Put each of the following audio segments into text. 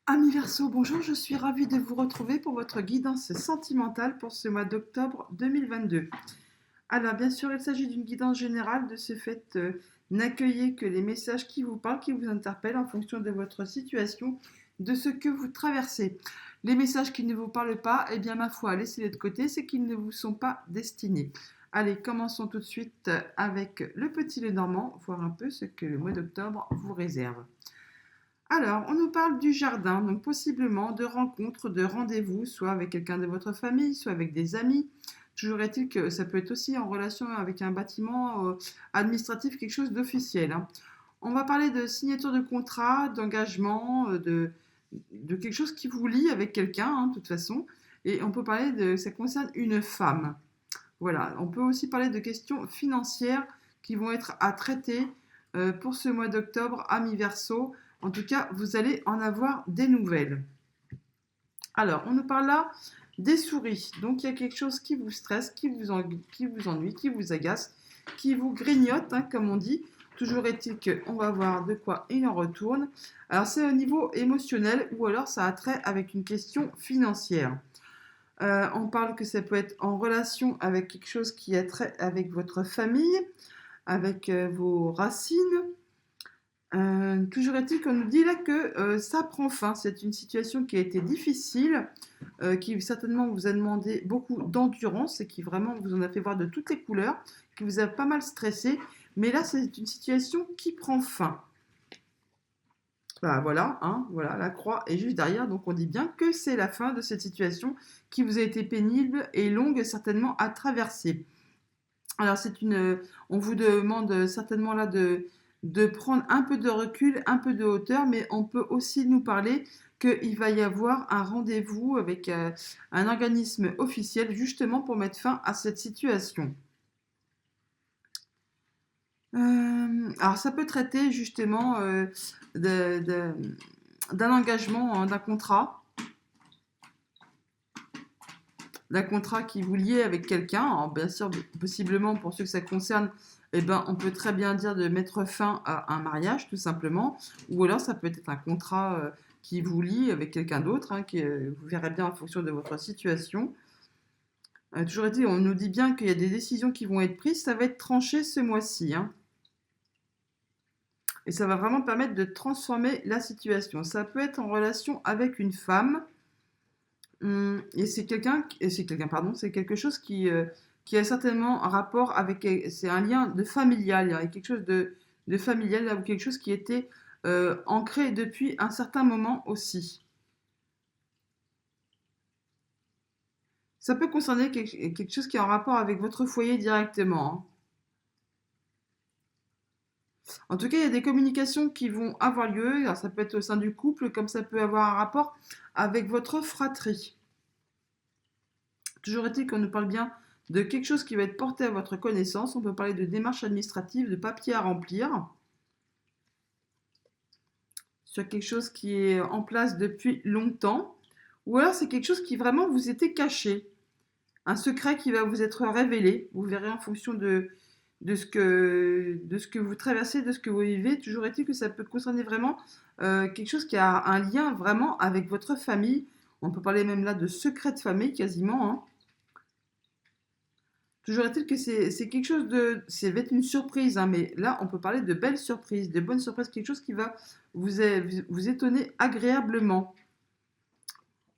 Amis Verseau, bonjour, je suis ravie de vous retrouver pour votre guidance sentimentale pour ce mois d'octobre 2022. Alors, bien sûr, il s'agit d'une guidance générale, de ce fait, n'accueillez que les messages qui vous parlent, qui vous interpellent en fonction de votre situation, de ce que vous traversez. Les messages qui ne vous parlent pas, eh bien, ma foi, laissez-les de côté, c'est qu'ils ne vous sont pas destinés. Allez, commençons tout de suite avec le petit Lenormand, voir un peu ce que le mois d'octobre vous réserve. Alors, on nous parle du jardin, donc possiblement de rencontres, de rendez-vous, soit avec quelqu'un de votre famille, soit avec des amis. Toujours est-il que ça peut être aussi en relation avec un bâtiment administratif, quelque chose d'officiel, hein. On va parler de signature de contrat, d'engagement, de quelque chose qui vous lie avec quelqu'un, hein, de toute façon. Et on peut parler de, ça concerne une femme. Voilà, on peut aussi parler de questions financières qui vont être à traiter pour ce mois d'octobre à mi-verso. En tout cas, vous allez en avoir des nouvelles. Alors, on nous parle là des souris. Donc, il y a quelque chose qui vous stresse, qui vous ennuie, qui vous agace, qui vous grignote, hein, comme on dit. Toujours est-il qu'on va voir de quoi il en retourne. Alors, c'est au niveau émotionnel ou alors ça a trait avec une question financière. On parle que ça peut être en relation avec quelque chose qui a trait avec votre famille, avec vos racines. Toujours est-il qu'on nous dit là que ça prend fin. C'est une situation qui a été difficile, qui certainement vous a demandé beaucoup d'endurance et qui vraiment vous en a fait voir de toutes les couleurs, qui vous a pas mal stressé. Mais là, c'est une situation qui prend fin. Bah voilà, hein, voilà, la croix est juste derrière, donc on dit bien que c'est la fin de cette situation qui vous a été pénible et longue certainement à traverser. Alors on vous demande certainement là de prendre un peu de recul, un peu de hauteur, mais on peut aussi nous parler qu'il va y avoir un rendez-vous avec un organisme officiel justement pour mettre fin à cette situation. Alors ça peut traiter justement de- de- d'un engagement, hein, d'un contrat qui vous liait avec quelqu'un. Alors, bien sûr, possiblement pour ceux que ça concerne, eh ben, on peut très bien dire de mettre fin à un mariage, tout simplement. Ou alors, ça peut être un contrat qui vous lie avec quelqu'un d'autre, hein, qui vous verrez bien en fonction de votre situation. Toujours est-il, on nous dit bien qu'il y a des décisions qui vont être prises. Ça va être tranché ce mois-ci, hein. Et ça va vraiment permettre de transformer la situation. Ça peut être en relation avec une femme. Et pardon, c'est quelque chose qui a certainement un rapport avec, c'est un lien de familial, il y a quelque chose de familial, là, ou quelque chose qui était ancré depuis un certain moment aussi. Ça peut concerner quelque chose qui est en rapport avec votre foyer directement, hein. En tout cas, il y a des communications qui vont avoir lieu, alors ça peut être au sein du couple, comme ça peut avoir un rapport avec votre fratrie. Toujours est-il qu'on nous parle bien de quelque chose qui va être porté à votre connaissance. On peut parler de démarches administratives, de papiers à remplir, sur quelque chose qui est en place depuis longtemps. Ou alors c'est quelque chose qui vraiment vous était caché. Un secret qui va vous être révélé. Vous verrez en fonction de ce que vous traversez, de ce que vous vivez. Toujours est-il que ça peut concerner vraiment quelque chose qui a un lien vraiment avec votre famille. On peut parler même là de secret de famille quasiment, hein. Toujours est-il que c'est quelque chose de. C'est va être une surprise, hein, mais là, on peut parler de belles surprises, de bonnes surprises, quelque chose qui va vous étonner agréablement.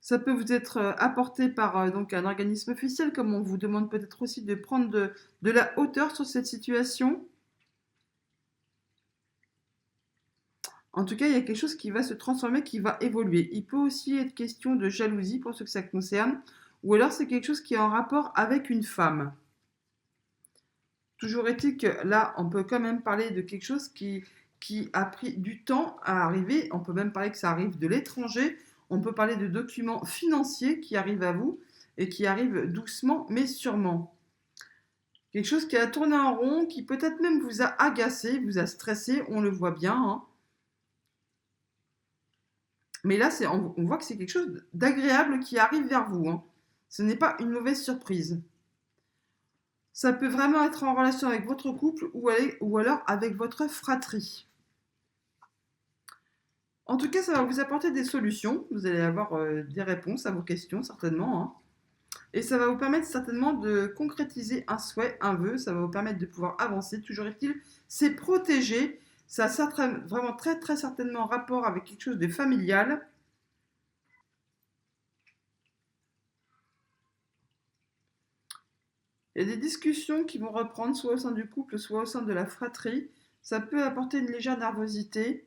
Ça peut vous être apporté par donc un organisme officiel, comme on vous demande peut-être aussi de prendre de la hauteur sur cette situation. En tout cas, il y a quelque chose qui va se transformer, qui va évoluer. Il peut aussi être question de jalousie pour ceux que ça concerne, ou alors c'est quelque chose qui est en rapport avec une femme. Toujours est-il que là, on peut quand même parler de quelque chose qui a pris du temps à arriver. On peut même parler que ça arrive de l'étranger. On peut parler de documents financiers qui arrivent à vous et qui arrivent doucement mais sûrement. Quelque chose qui a tourné en rond, qui peut-être même vous a agacé, vous a stressé, on le voit bien, hein. Mais là, on voit que c'est quelque chose d'agréable qui arrive vers vous, hein. Ce n'est pas une mauvaise surprise. Ça peut vraiment être en relation avec votre couple ou alors avec votre fratrie. En tout cas, ça va vous apporter des solutions. Vous allez avoir des réponses à vos questions, certainement, hein. Et ça va vous permettre certainement de concrétiser un souhait, un vœu. Ça va vous permettre de pouvoir avancer. Toujours est-il, c'est protégé. Ça a vraiment très, très certainement rapport avec quelque chose de familial. Il y a des discussions qui vont reprendre soit au sein du couple, soit au sein de la fratrie. Ça peut apporter une légère nervosité.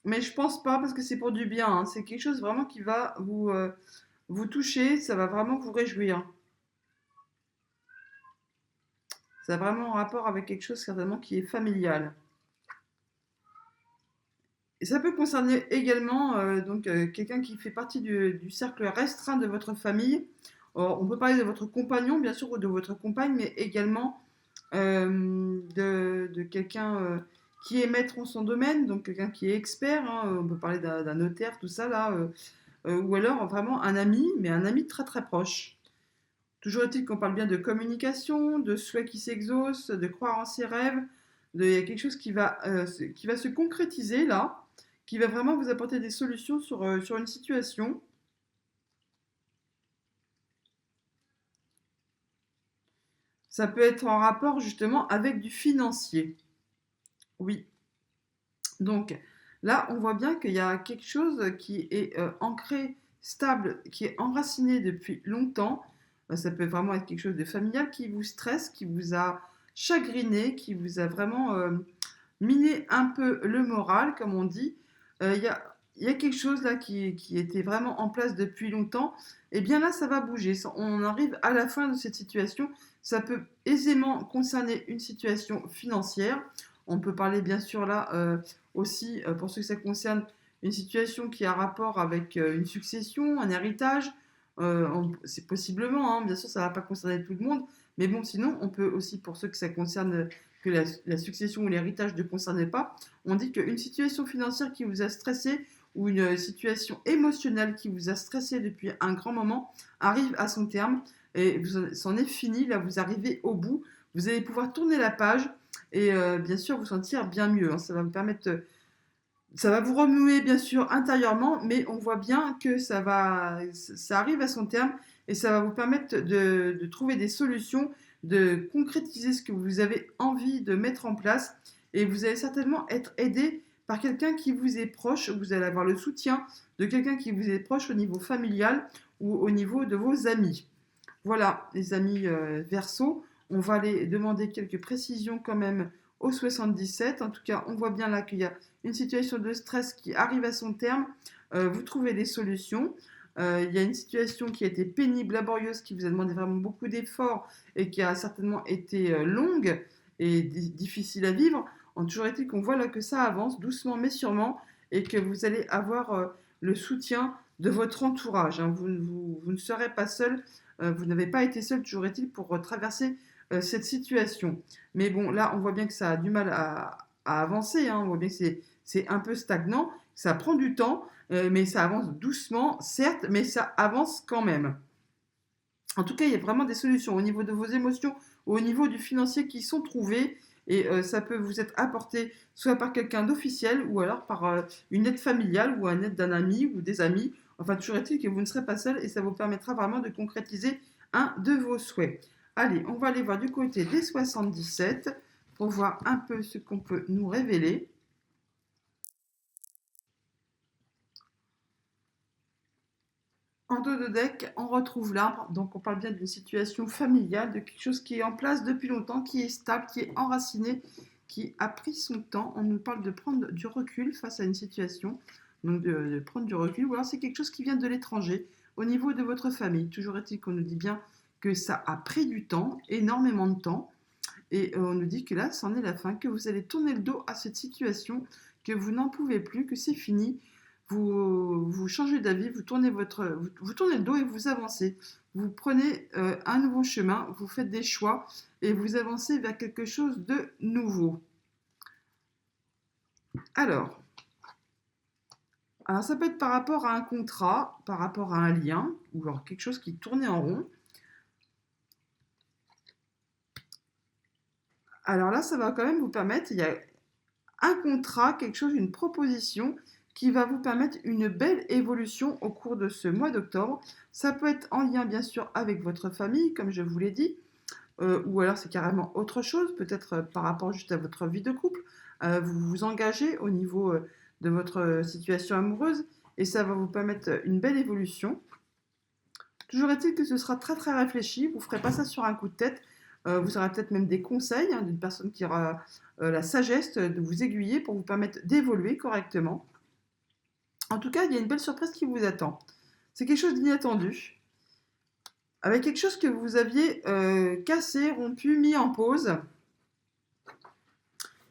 Mais je pense pas parce que c'est pour du bien, hein. C'est quelque chose vraiment qui va vous toucher. Ça va vraiment vous réjouir. Ça a vraiment un rapport avec quelque chose certainement qui est familial. Et ça peut concerner également quelqu'un qui fait partie du cercle restreint de votre famille. On peut parler de votre compagnon, bien sûr, ou de votre compagne, mais également de quelqu'un qui est maître en son domaine, donc quelqu'un qui est expert, hein. On peut parler d'un notaire, tout ça là, ou alors vraiment un ami, mais un ami très très proche. Toujours est-il qu'on parle bien de communication, de souhaits qui s'exaucent, de croire en ses rêves. Il y a quelque chose qui va se concrétiser là, qui va vraiment vous apporter des solutions sur une situation. Ça peut être en rapport justement avec du financier. Oui. Donc là, on voit bien qu'il y a quelque chose qui est ancré, stable, qui est enraciné depuis longtemps. Ça peut vraiment être quelque chose de familial qui vous stresse, qui vous a chagriné, qui vous a vraiment miné un peu le moral, comme on dit. Il y a quelque chose là qui était vraiment en place depuis longtemps. Et bien là, ça va bouger. On arrive à la fin de cette situation. Ça peut aisément concerner une situation financière. On peut parler bien sûr là aussi, pour ceux que ça concerne, une situation qui a rapport avec une succession, un héritage. C'est possiblement, hein, bien sûr, ça ne va pas concerner tout le monde, mais bon, sinon, on peut aussi, pour ceux que ça concerne, que la succession ou l'héritage ne concernait pas, on dit qu'une situation financière qui vous a stressé ou une situation émotionnelle qui vous a stressé depuis un grand moment arrive à son terme et c'en est fini, là vous arrivez au bout, vous allez pouvoir tourner la page et bien sûr vous sentir bien mieux, hein. Ça va vous permettre, ça va vous remuer bien sûr intérieurement, mais on voit bien que ça arrive à son terme et ça va vous permettre de trouver des solutions, de concrétiser ce que vous avez envie de mettre en place et vous allez certainement être aidé par quelqu'un qui vous est proche, vous allez avoir le soutien de quelqu'un qui vous est proche au niveau familial ou au niveau de vos amis. Voilà, les amis Verseau, on va aller demander quelques précisions quand même au 77. En tout cas, on voit bien là qu'il y a une situation de stress qui arrive à son terme. Vous trouvez des solutions. Il y a une situation qui a été pénible, laborieuse, qui vous a demandé vraiment beaucoup d'efforts et qui a certainement été longue et difficile à vivre. En toujours est-il qu'on voit là que ça avance doucement mais sûrement et que vous allez avoir le soutien de votre entourage, hein. Vous ne serez pas seul, vous n'avez pas été seul, toujours est-il, pour traverser cette situation. Mais bon, là, on voit bien que ça a du mal à avancer, hein. On voit bien que c'est un peu stagnant, ça prend du temps, mais ça avance doucement, certes, mais ça avance quand même. En tout cas, il y a vraiment des solutions au niveau de vos émotions, au niveau du financier qui sont trouvées. Et ça peut vous être apporté soit par quelqu'un d'officiel ou alors par une aide familiale ou une aide d'un ami ou des amis. Enfin, toujours est-il que vous ne serez pas seul et ça vous permettra vraiment de concrétiser un de vos souhaits. Allez, on va aller voir du côté des 77 pour voir un peu ce qu'on peut nous révéler. En dos de deck, on retrouve l'arbre, donc on parle bien d'une situation familiale, de quelque chose qui est en place depuis longtemps, qui est stable, qui est enraciné, qui a pris son temps. On nous parle de prendre du recul face à une situation, donc de prendre du recul, ou alors c'est quelque chose qui vient de l'étranger, au niveau de votre famille. Toujours est-il qu'on nous dit bien que ça a pris du temps, énormément de temps, et on nous dit que là, c'en est la fin, que vous allez tourner le dos à cette situation, que vous n'en pouvez plus, que c'est fini. Vous changez d'avis, vous tournez le dos et vous avancez. Vous prenez un nouveau chemin, vous faites des choix et vous avancez vers quelque chose de nouveau. Alors, alors ça peut être par rapport à un contrat, par rapport à un lien, ou alors quelque chose qui tournait en rond. Alors là, ça va quand même vous permettre, il y a un contrat, quelque chose, une proposition qui va vous permettre une belle évolution au cours de ce mois d'octobre. Ça peut être en lien bien sûr avec votre famille, comme je vous l'ai dit, ou alors c'est carrément autre chose, peut-être par rapport juste à votre vie de couple. Vous vous engagez au niveau de votre situation amoureuse et ça va vous permettre une belle évolution. Toujours est-il que ce sera très très réfléchi, vous ne ferez pas ça sur un coup de tête. Vous aurez peut-être même des conseils d'une personne qui aura la sagesse de vous aiguiller pour vous permettre d'évoluer correctement. En tout cas, il y a une belle surprise qui vous attend. C'est quelque chose d'inattendu, avec quelque chose que vous aviez cassé, rompu, mis en pause,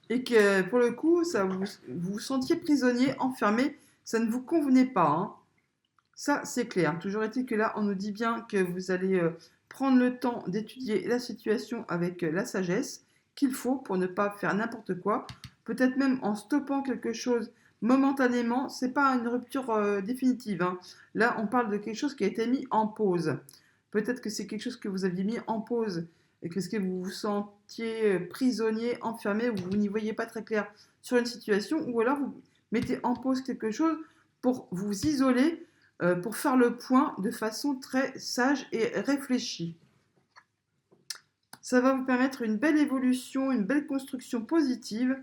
et que pour le coup, vous vous sentiez prisonnier, enfermé, ça ne vous convenait pas, hein. Ça, c'est clair. Toujours est-il que là, on nous dit bien que vous allez prendre le temps d'étudier la situation avec la sagesse qu'il faut pour ne pas faire n'importe quoi. Peut-être même en stoppant quelque chose momentanément. C'est pas une rupture définitive, hein. Là, on parle de quelque chose qui a été mis en pause. Peut-être que c'est quelque chose que vous aviez mis en pause et que ce que vous vous sentiez prisonnier, enfermé, ou vous n'y voyez pas très clair sur une situation, ou alors vous mettez en pause quelque chose pour vous isoler, pour faire le point de façon très sage et réfléchie. Ça va vous permettre une belle évolution, une belle construction positive.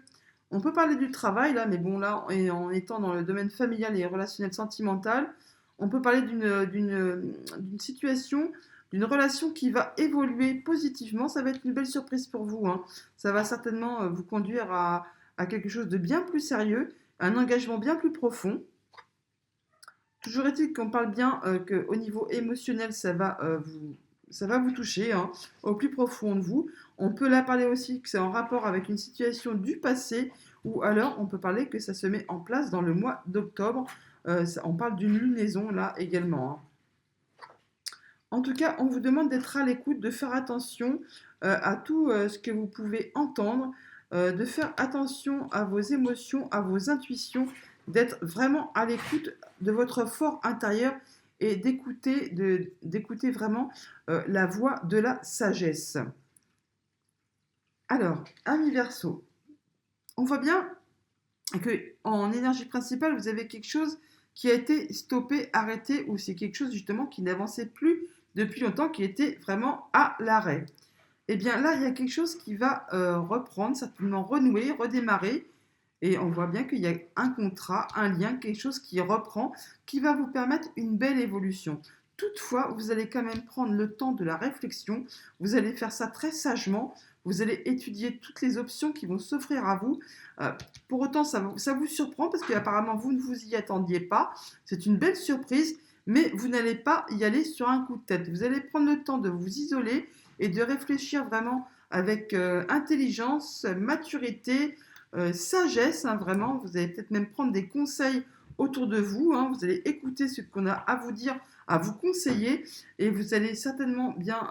On peut parler du travail là, mais bon là, en étant dans le domaine familial et relationnel sentimental, on peut parler d'une situation, d'une relation qui va évoluer positivement. Ça va être une belle surprise pour vous, hein. Ça va certainement vous conduire à quelque chose de bien plus sérieux, un engagement bien plus profond. Toujours est-il qu'on parle bien qu'au niveau émotionnel, ça va vous toucher, hein, au plus profond de vous. On peut là parler aussi que c'est en rapport avec une situation du passé, ou alors on peut parler que ça se met en place dans le mois d'octobre. On parle d'une lunaison là également, hein. En tout cas, on vous demande d'être à l'écoute, de faire attention à tout ce que vous pouvez entendre, de faire attention à vos émotions, à vos intuitions, d'être vraiment à l'écoute de votre fort intérieur et d'écouter vraiment la voix de la sagesse. Alors, ami Verseau, on voit bien que en énergie principale, vous avez quelque chose qui a été stoppé, arrêté, ou c'est quelque chose justement qui n'avançait plus depuis longtemps, qui était vraiment à l'arrêt. Et bien là, il y a quelque chose qui va reprendre, certainement renouer, redémarrer. Et on voit bien qu'il y a un contrat, un lien, quelque chose qui reprend, qui va vous permettre une belle évolution. Toutefois, vous allez quand même prendre le temps de la réflexion, vous allez faire ça très sagement, vous allez étudier toutes les options qui vont s'offrir à vous. Euh, pour autant, ça vous surprend parce qu'apparemment, vous ne vous y attendiez pas. C'est une belle surprise, mais vous n'allez pas y aller sur un coup de tête. Vous allez prendre le temps de vous isoler et de réfléchir vraiment avec intelligence, maturité, sagesse, hein, vraiment. Vous allez peut-être même prendre des conseils autour de vous, hein. Vous allez écouter ce qu'on a à vous dire, à vous conseiller, et vous allez certainement bien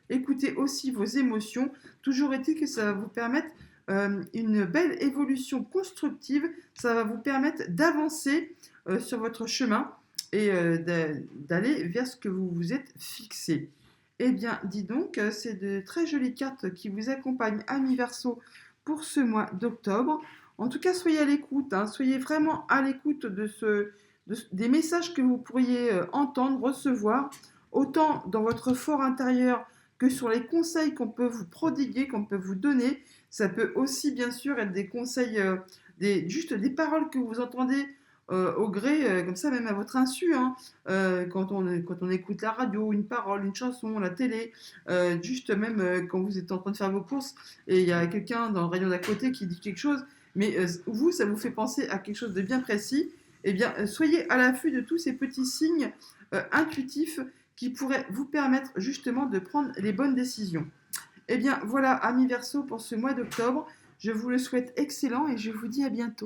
écouter aussi vos émotions. Toujours est-il que ça va vous permettre une belle évolution constructive. Ça va vous permettre d'avancer sur votre chemin et d'aller vers ce que vous vous êtes fixé. Eh bien, dis donc, c'est de très jolies cartes qui vous accompagnent, ami Verseau, pour ce mois d'octobre. En tout cas, soyez à l'écoute, hein, soyez vraiment à l'écoute des messages que vous pourriez entendre, recevoir, autant dans votre fort intérieur que sur les conseils qu'on peut vous prodiguer, qu'on peut vous donner. Ça peut aussi, bien sûr, être des conseils, juste des paroles que vous entendez au gré, comme ça, même à votre insu, hein, quand on écoute la radio, une parole, une chanson, la télé, juste même quand vous êtes en train de faire vos courses et il y a quelqu'un dans le rayon d'à côté qui dit quelque chose, mais vous, ça vous fait penser à quelque chose de bien précis. Eh bien, soyez à l'affût de tous ces petits signes intuitifs qui pourraient vous permettre justement de prendre les bonnes décisions. Eh bien, voilà, amis Verseau, pour ce mois d'octobre. Je vous le souhaite excellent et je vous dis à bientôt.